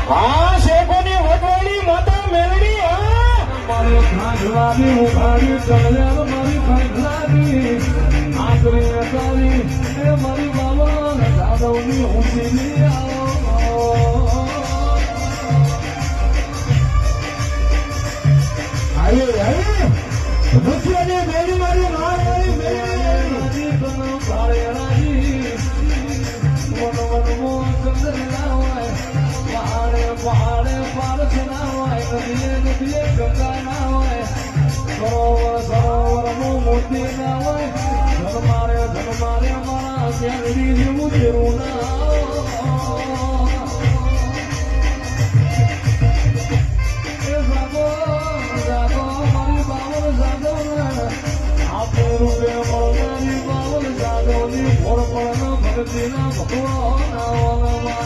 હા શેકોની વટવાળી માતા મેલડી હા મારી ખાંડવાની ઉઘાડી ચણ્યા મારી ખાંડલાની આંતરી અસારી એ મારી બાબા જાદવની ઊંચી આવી દુનિયાની મેળી મારી મારી મેળી તનો ભાળે રાજી વન વનમો ચંદ્ર હોય પહાડે પહાડે પારસ ના હોય નદીએ નદીએ ગંગા ના હોય સરોવર સરોવરમાં મોતી ના હોય ધન મારે મારા શેરડી જેવું તેરું ના એ જાગો જાગો મારી બાવર જાગો આપે રૂપે મળનારી બાવર જાગોની ભોર પડનો ભગતીના ભગવાના વનમાં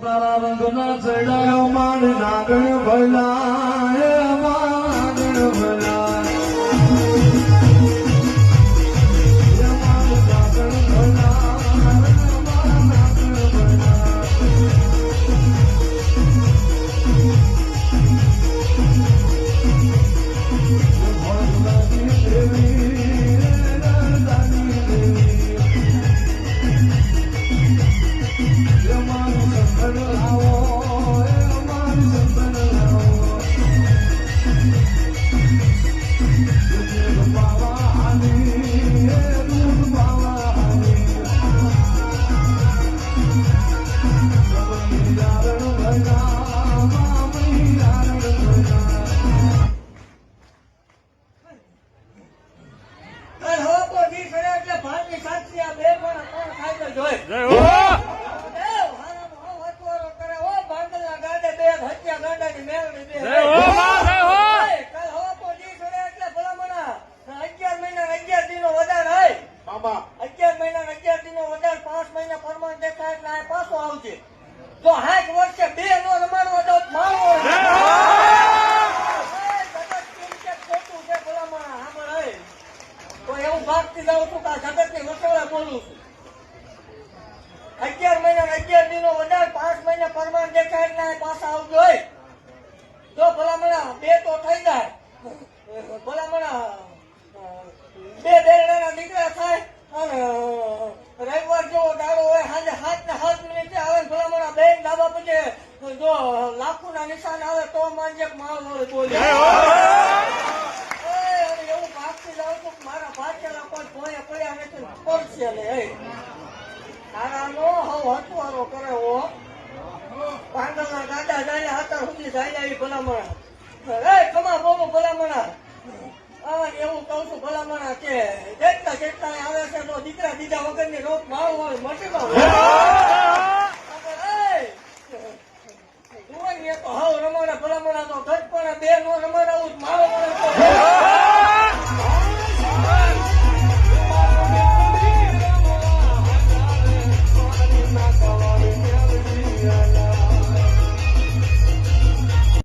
તારા રંગના ચડાયો માન નાગણ ભલા હે માગણ ભલા તો 60 વર્ષે 2 નો રમાડવો તો મારવો ખોટું છે ભલામણ સાંભળ તો એવું ભાગતી જાઉં છું કે આ જગત ની વસોળા બોલું છું 11 મહિના 11 દિનો વધારે 5 મહિના પરમાન દેખાય એટલે પાછા આવજો હોય તો ભલામણ 2 તો થઈ જાય ભલામણ 2 બેરડાના દીકરા થાય અને રવિવાર જેવો દાડો હોય સાંજે 7 ને 7 મિનિટે આવે ભલામણ બેન ડાબા પછી જો લાખો ના નિશાન આવે તો માનજે માલ મળે બોલે એવું ભાગતી જાઉં છું મારા ભાગ્યના કોઈ ભોય પડ્યા નથી પડશે ને તારા નો હવ હટવારો કરે હો પાંડવના ગાડા જાય હાથા સુધી જાય એ ભલામણ કમા બોલો ભલામણ એવું કઉ છું ભલામણા કે જેટલા આવે છે તો દીકરા દીધા વગર ની રોગ માળો હોય મટી તો હાવ રમાડા ભલામણા તો ઘટ પણ 2 નો રમાડાવું માળો